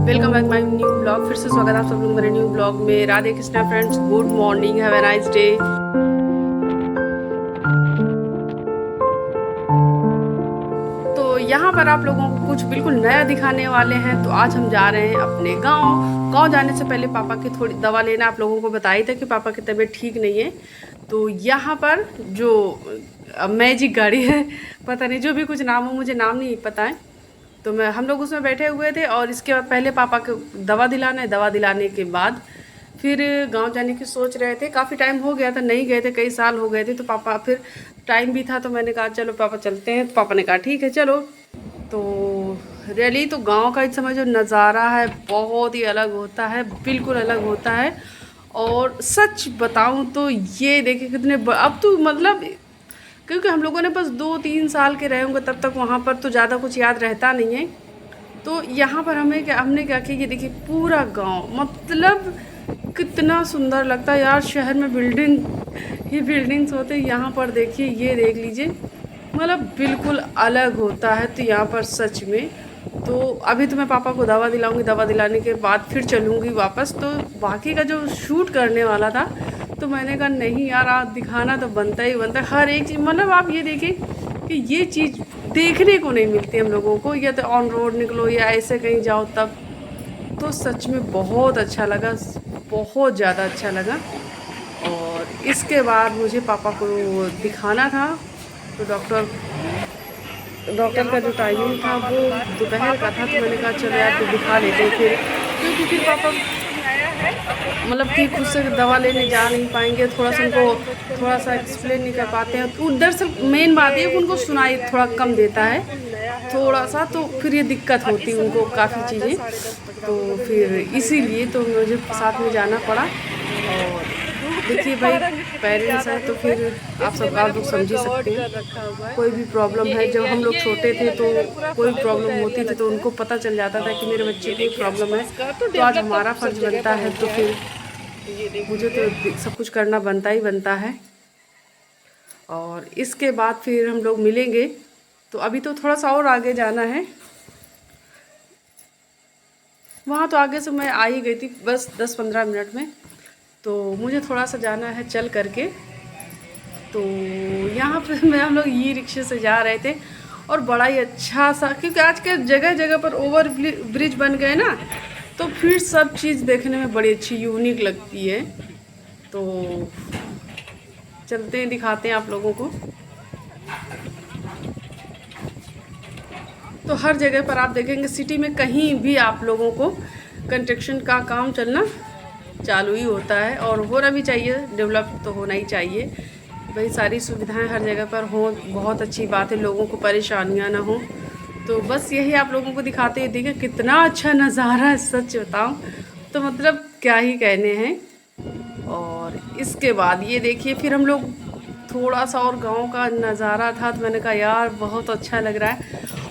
Welcome back my new blog. फिर से स्वागत है आप सब लोग मेरे न्यू ब्लॉग में। Radhe Krishna friends, good morning, have a nice day. तो यहाँ पर आप लोगों को कुछ बिल्कुल नया दिखाने वाले हैं। तो आज हम जा रहे हैं अपने गांव जाने से पहले पापा की थोड़ी दवा लेना। आप लोगों को बताई था कि पापा की तबीयत ठीक नहीं है। तो यहाँ पर जो मैजिक गाड़ी है, पता नहीं जो भी कुछ नाम हो, मुझे नाम नहीं पता है। तो हम लोग उसमें बैठे हुए थे और इसके बाद पहले पापा को दवा दिलाना है। दवा दिलाने के बाद फिर गांव जाने की सोच रहे थे। काफ़ी टाइम हो गया था, नहीं गए थे, कई साल हो गए थे। तो पापा फिर टाइम भी था तो मैंने कहा चलो पापा चलते हैं। तो पापा ने कहा ठीक है चलो। तो रियली तो गांव का इस समय जो नज़ारा है बहुत ही अलग होता है, बिल्कुल अलग होता है। और सच बताऊं तो ये देखिए कितने अब तो मतलब, क्योंकि हम लोगों ने बस 2-3 साल के रहे होंगे तब तक, वहाँ पर तो ज़्यादा कुछ याद रहता नहीं है। तो यहाँ पर हमने क्या किया, ये देखिए पूरा गांव, मतलब कितना सुंदर लगता है यार। शहर में ये बिल्डिंग्स होते हैं, यहाँ पर देखिए, ये देख लीजिए, मतलब बिल्कुल अलग होता है। तो यहाँ पर सच में, तो अभी तो मैं पापा को दवा दिलाऊंगी, दवा दिलाने के बाद फिर चलूँगी वापस। तो बाकी का जो शूट करने वाला था तो मैंने कहा नहीं यार, आज दिखाना तो बनता ही बनता है हर एक चीज़। मतलब आप ये देखिए कि ये चीज़ देखने को नहीं मिलती हम लोगों को, या तो ऑन रोड निकलो या ऐसे कहीं जाओ तब। तो सच में बहुत अच्छा लगा, बहुत ज़्यादा अच्छा लगा। और इसके बाद मुझे पापा को दिखाना था। तो डॉक्टर का जो टाइमिंग था वो दोपहर का था। तो मैंने कहा चलो यार तो दिखा लेते हैं फिर, क्योंकि फिर पापा मतलब कि खुद से दवा लेने जा नहीं पाएंगे, थोड़ा सा उनको थोड़ा सा एक्सप्लेन नहीं कर पाते हैं। तो उधर से मेन बात ये कि उनको सुनाई थोड़ा कम देता है थोड़ा सा, तो फिर ये दिक्कत होती है उनको काफ़ी चीज़ें। तो फिर इसीलिए तो मुझे साथ में जाना पड़ा। और देखिए भाई, पेरेंट्स हैं तो फिर आप लोग समझ ही सकते हैं। कोई भी प्रॉब्लम है, जब हम लोग छोटे थे तो कोई प्रॉब्लम होती थी तो उनको पता चल जाता था कि मेरे बच्चे को प्रॉब्लम है। तो आज हमारा फ़र्ज बनता है, तो फिर मुझे तो सब कुछ करना बनता ही बनता है। और इसके बाद फिर हम लोग मिलेंगे। तो अभी तो थोड़ा सा और आगे जाना है, वहाँ तो आगे से मैं आ ही गई थी बस 10-15 मिनट में। तो मुझे थोड़ा सा जाना है चल करके। तो यहाँ पे हम लोग ई रिक्शे से जा रहे थे और बड़ा ही अच्छा सा, क्योंकि आज के जगह जगह पर ओवर ब्रिज बन गए ना, तो फिर सब चीज़ देखने में बड़ी अच्छी यूनिक लगती है। तो चलते हैं, दिखाते हैं आप लोगों को। तो हर जगह पर आप देखेंगे, सिटी में कहीं भी आप लोगों को कंस्ट्रक्शन का काम चलना चालू ही होता है, और होना भी चाहिए, डेवलप तो होना ही चाहिए भाई। सारी सुविधाएं हर जगह पर हो, बहुत अच्छी बात है, लोगों को परेशानियां ना हो। तो बस यही आप लोगों को दिखाते हैं। देखिए कितना अच्छा नज़ारा है, सच बताऊं तो मतलब क्या ही कहने हैं। और इसके बाद ये देखिए, फिर हम लोग थोड़ा सा और गांव का नज़ारा था, तो मैंने कहा यार बहुत अच्छा लग रहा है।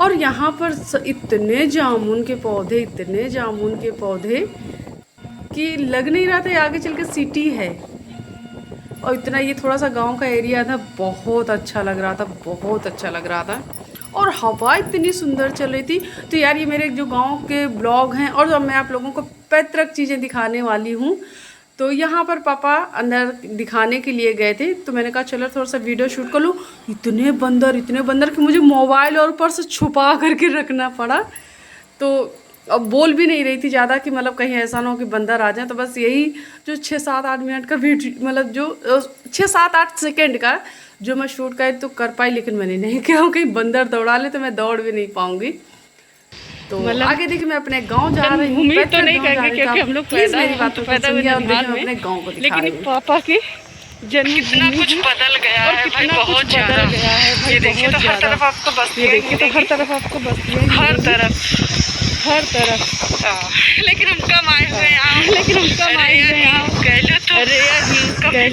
और यहाँ पर इतने जामुन के पौधे, इतने जामुन के पौधे कि लग नहीं रहा था आगे चल के सिटी है। और इतना ये थोड़ा सा गांव का एरिया था, बहुत अच्छा लग रहा था, बहुत अच्छा लग रहा था। और हवा इतनी सुंदर चल रही थी। तो यार ये मेरे जो गांव के ब्लॉग हैं, और मैं आप लोगों को पैतृक चीज़ें दिखाने वाली हूँ। तो यहाँ पर पापा अंदर दिखाने के लिए गए थे, तो मैंने कहा चलो थोड़ा सा वीडियो शूट कर लूँ। इतने बंदर कि मुझे मोबाइल और ऊपर से छुपा करके रखना पड़ा। तो अब बोल भी नहीं रही थी ज़्यादा कि मतलब कहीं ऐसा ना हो कि बंदर आ जाए। तो बस यही जो 6-7-8 मिनट का वीडियो, मतलब जो 6-7-8 सेकेंड का जो मैं शूट तो कर पाई, लेकिन मैंने नहीं किया। कहीं बंदर दौड़ा ले तो मैं दौड़ भी नहीं पाऊंगी। तो मतलब आगे देखिए, मैं अपने गांव जा रही हूँ, तो नहीं कहेंगे क्योंकि हम लोग प्लीज मेरी बात को सुनिए और देखिए मैं अपने गांव को दिखा रही हूँ। पापा की जन्म कितना कुछ बदल गया है भाई, बहुत ज्यादा। ये देखिए तो हर तरफ आपको बस्तियां, ये देखिए तो हर तरफ आपको बस्तियां, हर तरफ। लेकिन हम कम आए हुए हैं, लेकिन हम कम आए हुए हैं। कहलो तो अरे यार,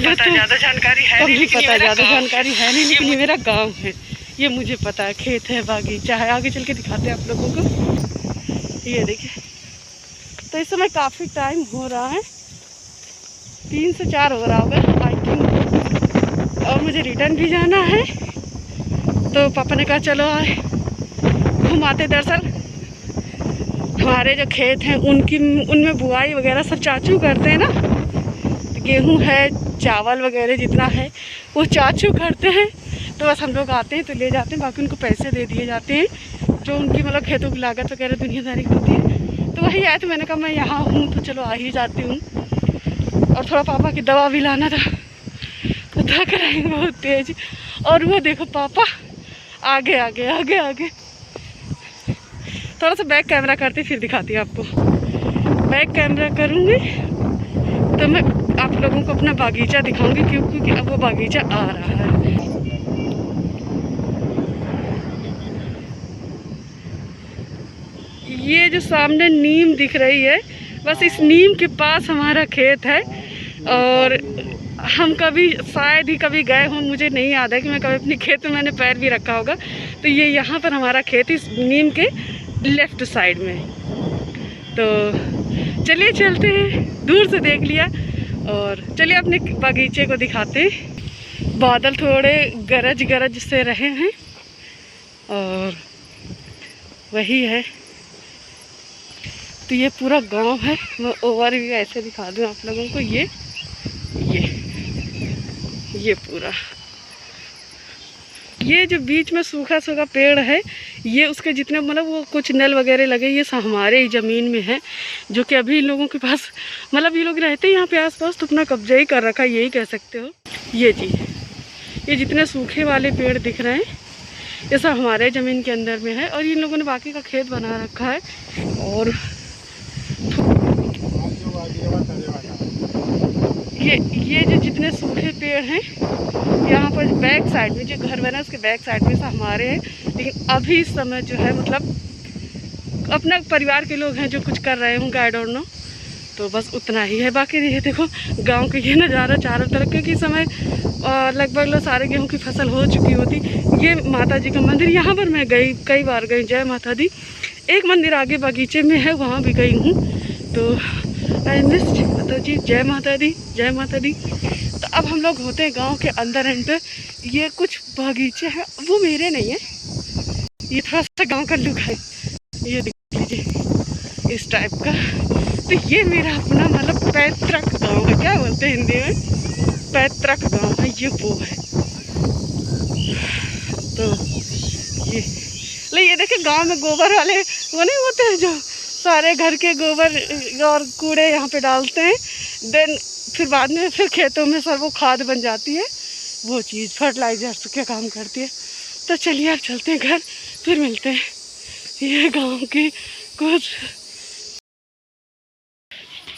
पता ज़्यादा जानकारी है नहीं, पता ज़्यादा जानकारी है नहीं, लेकिन ये मेरा गाँव है, ये मुझे पता है। खेत है, बागीचा है, आगे चल के दिखाते हैं आप लोगों को। ये देखिए, तो इस समय काफ़ी टाइम हो रहा है, 3 से 4 हो रहा होगा आई थिंक। और मुझे रिटर्न भी जाना है। तो पापा ने कहा चलो घुमाते दरअसल। हमारे जो खेत हैं उनमें बुआई वगैरह सब चाचू करते हैं ना। गेहूँ है, चावल वगैरह जितना है वो चाचू करते हैं। तो बस हम लोग आते हैं तो ले जाते हैं, बाकी उनको पैसे दे दिए जाते हैं जो उनकी मतलब खेतों की लागत वगैरह दुनियादारी होती है। तो वही आए तो मैंने कहा मैं यहाँ हूँ तो चलो आ ही जाती हूँ। और थोड़ा पापा की दवा भी लाना था तो थक रहे हैं बहुत तेज। और वो देखो पापा आगे आगे आगे आगे। थोड़ा सा बैक कैमरा करती फिर दिखाती हूँ आपको। बैक कैमरा करूँगी तो मैं आप लोगों को अपना बागीचा दिखाऊंगी क्योंकि अब वो बागीचा आ रहा है। ये जो सामने नीम दिख रही है, बस इस नीम के पास हमारा खेत है। और हम कभी शायद ही कभी गए हों, मुझे नहीं याद है कि मैं कभी अपने खेत में मैंने पैर भी रखा होगा। तो ये यहाँ पर हमारा खेत इस नीम के लेफ्ट साइड में। तो चलिए चलते हैं, दूर से देख लिया और चलिए अपने बागीचे को दिखाते। बादल थोड़े गरज गरज से रहे हैं और वही है। तो ये पूरा गांव है। मैं ओवरव्यू ऐसे दिखा दूं आप लोगों को। ये पूरा ये जो बीच में सूखा सूखा पेड़ है, ये उसके जितने मतलब वो कुछ नल वगैरह लगे ये सब हमारे ही ज़मीन में है, जो कि अभी इन लोगों के पास मतलब ये लोग रहते हैं यहाँ पे आसपास तो अपना कब्जा ही कर रखा है, यही कह सकते हो। ये जितने सूखे वाले पेड़ दिख रहे हैं ये सब हमारे ज़मीन के अंदर में है। और इन लोगों ने बाकी का खेत बना रखा है। और ये जो जितने सूखे पेड़ हैं यहाँ पर बैक साइड में जो घर बना है उसके बैक साइड में से हमारे हैं। लेकिन अभी इस समय जो है मतलब अपना परिवार के लोग हैं जो कुछ कर रहे होंगे, आई डोंट नो। तो बस उतना ही है। बाकी ये देखो गांव के ये नज़ारा चारों तरफ, क्योंकि समय लगभग सारे गेहूं की फसल हो चुकी होती। ये माता जी का मंदिर, यहाँ पर मैं गई, कई बार गई। जय माता दी। एक मंदिर आगे बागीचे में है, वहाँ भी गई हूँ। तो आई मिस्ड तो जी जय माता दी, जय माता दी। तो अब हम लोग होते हैं गांव के अंदर एंटर। ये कुछ बागीचे हैं, वो मेरे नहीं है, ये थोड़ा सा गांव का लुक है। ये देख लीजिए इस टाइप का। तो ये मेरा अपना मतलब पैतृक गांव है, क्या बोलते हैं हिंदी में, पैतृक गांव है। ये वो है। तो ये देखिए गांव में गोबर वाले वो नहीं होते हैं जो सारे घर के गोबर और कूड़े यहाँ पे डालते हैं, देन फिर बाद में फिर खेतों में सर वो खाद बन जाती है, वो चीज़ फर्टिलाइजर क्या काम करती है। तो चलिए अब चलते हैं घर, फिर मिलते हैं। ये गांव की कुछ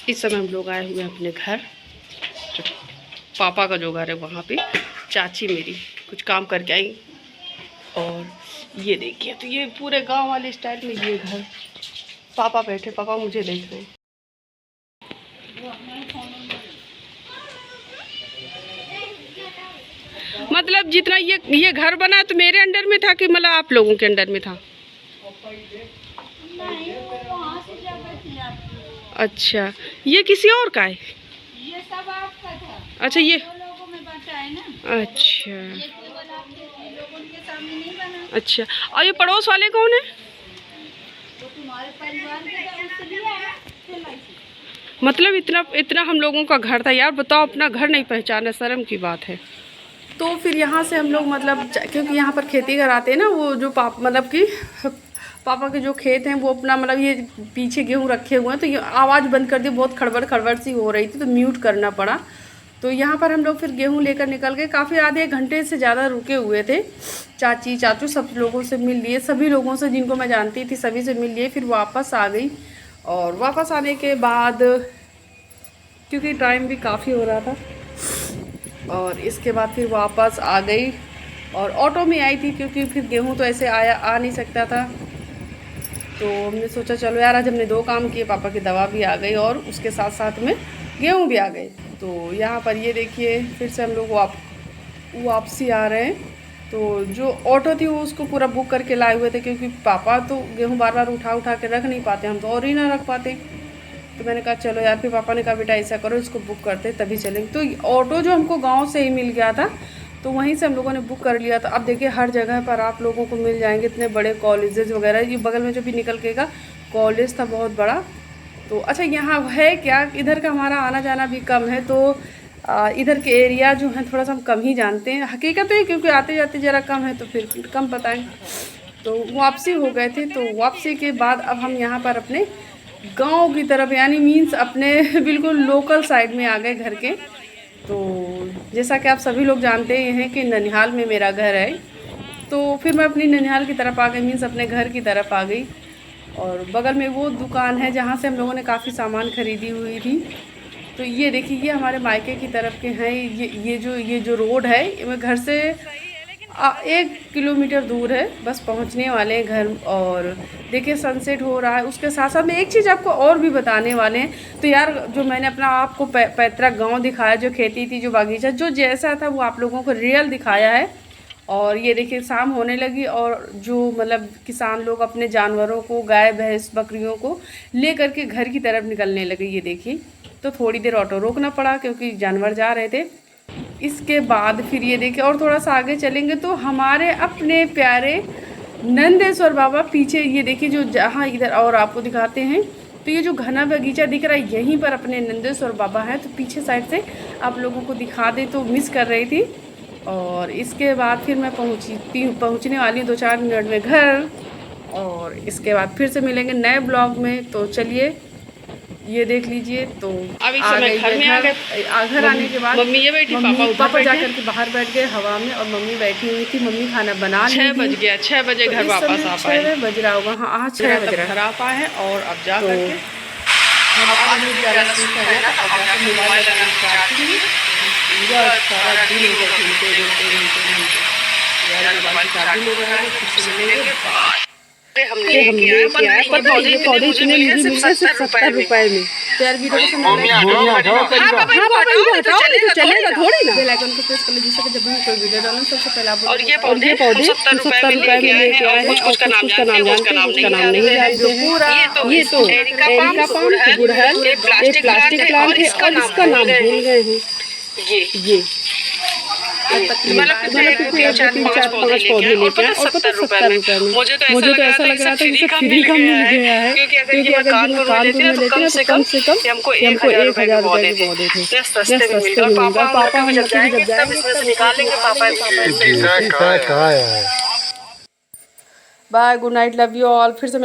इस समय हम लोग आए हुए हैं अपने घर, पापा का जो घर है वहाँ पे। चाची मेरी कुछ काम करके आई और ये देखिए, तो ये पूरे गांव वाले स्टाइल में ये घर। पापा बैठे, पापा मुझे देख रहे हैं। मतलब जितना ये घर बना तो मेरे अंडर में था कि मतलब आप लोगों के अंडर में था? अच्छा, ये किसी और का है? ये सब आपका था। अच्छा, ये लोगों में बचा है ना। अच्छा, ये केवल आपके लोगों के सामने नहीं बना। अच्छा। और ये पड़ोस वाले कौन है? तो तुम्हारे परिवार के तरफ से लिया है ना। मतलब इतना हम लोगों का घर था यार। बताओ, अपना घर नहीं पहचाना, शर्म की बात है। तो फिर यहाँ से हम लोग मतलब क्योंकि यहाँ पर खेती कराते हैं ना, वो जो मतलब कि पापा के जो खेत हैं वो अपना मतलब ये पीछे गेहूँ रखे हुए हैं। तो ये आवाज़ बंद कर दी, बहुत खड़बड़ खड़बड़ सी हो रही थी तो म्यूट करना पड़ा। तो यहाँ पर हम लोग फिर गेहूँ लेकर निकल गए। काफ़ी आधे घंटे से ज़्यादा रुके हुए थे। चाची चाचू सब लोगों से मिल लिए, सभी लोगों से जिनको मैं जानती थी सभी से मिल लिए। फिर वापस आ गई और वापस आने के बाद क्योंकि टाइम भी काफ़ी हो रहा था और इसके बाद फिर वापस आ गई और ऑटो में आई थी क्योंकि फिर गेहूँ तो ऐसे आ नहीं सकता था। तो हमने सोचा चलो यार आज हमने 2 काम किए, पापा की दवा भी आ गई और उसके साथ साथ में गेहूँ भी आ गए। तो यहाँ पर ये देखिए फिर से हम लोग वापसी आ रहे हैं। तो जो ऑटो थी वो उसको पूरा बुक करके लाए हुए थे क्योंकि पापा तो गेहूँ बार बार उठा के रख नहीं पाते, हम तो और ही ना रख पाते। तो मैंने कहा चलो यार, फिर पापा ने कहा बेटा ऐसा करो इसको बुक करते तभी चलेंगे। तो ऑटो जो हमको गांव से ही मिल गया था तो वहीं से हम लोगों ने बुक कर लिया था। अब देखिए हर जगह पर आप लोगों को मिल जाएंगे इतने बड़े कॉलेजेस वगैरह। ये बगल में जो भी निकल केगा कॉलेज था बहुत बड़ा। तो अच्छा यहाँ है क्या, इधर का हमारा आना जाना भी कम है, तो इधर के एरिया जो हैं थोड़ा सा हम कम ही जानते हैं। हकीकत है क्योंकि आते जाते ज़रा कम है तो फिर कम पता है। तो वापसी हो गए थे, तो वापसी के बाद अब हम यहाँ पर अपने गांव की तरफ यानी मीन्स अपने बिल्कुल लोकल साइड में आ गए घर के। तो जैसा कि आप सभी लोग जानते हैं कि ननिहाल में मेरा घर है, तो फिर मैं अपनी ननिहाल की तरफ आ गई, मीन्स अपने घर की तरफ आ गई। और बगल में वो दुकान है जहाँ से हम लोगों ने काफ़ी सामान खरीदी हुई थी। तो ये देखिए ये हमारे मायके की तरफ के हैं। ये जो रोड है ये घर से 1 किलोमीटर दूर है, बस पहुंचने वाले हैं घर। और देखिए सनसेट हो रहा है। उसके साथ साथ में एक चीज़ आपको और भी बताने वाले हैं। तो यार जो मैंने अपना आपको पैतृक गांव दिखाया, जो खेती थी, जो बागीचा, जो जैसा था वो आप लोगों को रियल दिखाया है। और ये देखिए शाम होने लगी और जो मतलब किसान लोग अपने जानवरों को, गाय भैंस बकरियों को ले करके घर की तरफ निकलने लगे। ये देखिए तो थोड़ी देर ऑटो रोकना पड़ा क्योंकि जानवर जा रहे थे। इसके बाद फिर ये देखिए और थोड़ा सा आगे चलेंगे तो हमारे अपने प्यारे नंदेश्वर बाबा पीछे, ये देखिए जो जहाँ इधर और आपको दिखाते हैं। तो ये जो घना बगीचा दिख रहा है यहीं पर अपने नंदेश्वर बाबा हैं। तो पीछे साइड से आप लोगों को दिखा दे तो मिस कर रही थी। और इसके बाद फिर मैं पहुँचने वाली हूँ 2-4 मिनट में घर। और इसके बाद फिर से मिलेंगे नए ब्लॉग में। तो चलिए ये देख लीजिए। तो अब इस समय घर में आ गए। घर आने के बाद मम्मी ये बैठी, पापा जाकर के बाहर बैठ गए हवा में और मम्मी बैठी हुई थी। मम्मी खाना बना 6 बज गया, 6 बजे घर वापस आ पाए। 6 बज रहा होगा, हाँ आज 6 बज रहा है। घर आ पाए हैं और अब जा करके हमने पौधे इतने मुझे मिल गए सिर्फ 70 रुपए में। तो यार वीडियो पसंद आया चलेगा थोड़ी ना। बेल आइकन को प्रेस कर लीजिए जिससे जब भी कोई वीडियो डालूं सबसे पहले आप और ये पौधे 70 रुपए में लेके आए हैं। कुछ का नाम जानते हैं, कुछ का नाम नहीं जानते हैं। ये तो एरिका पाम गुड़हल, ये प्लास्टिक प्लांट है और इसका नाम भूल गए हैं। ये मतलब 3-4-5 पौधे लेके आए और पता 70 रुपए में। मुझे तो ऐसा लग रहा था जैसे फ्री का मिल गया है, क्योंकि अगर ये कानपुर में लेते हैं तो कम से कम हमको 1000 रुपए के पौधे थे। सस्ते में मिल गए। पापा हम जब जाएंगे तब इसमें से निकालेंगे। पापा bye, good night, love you all. फिर से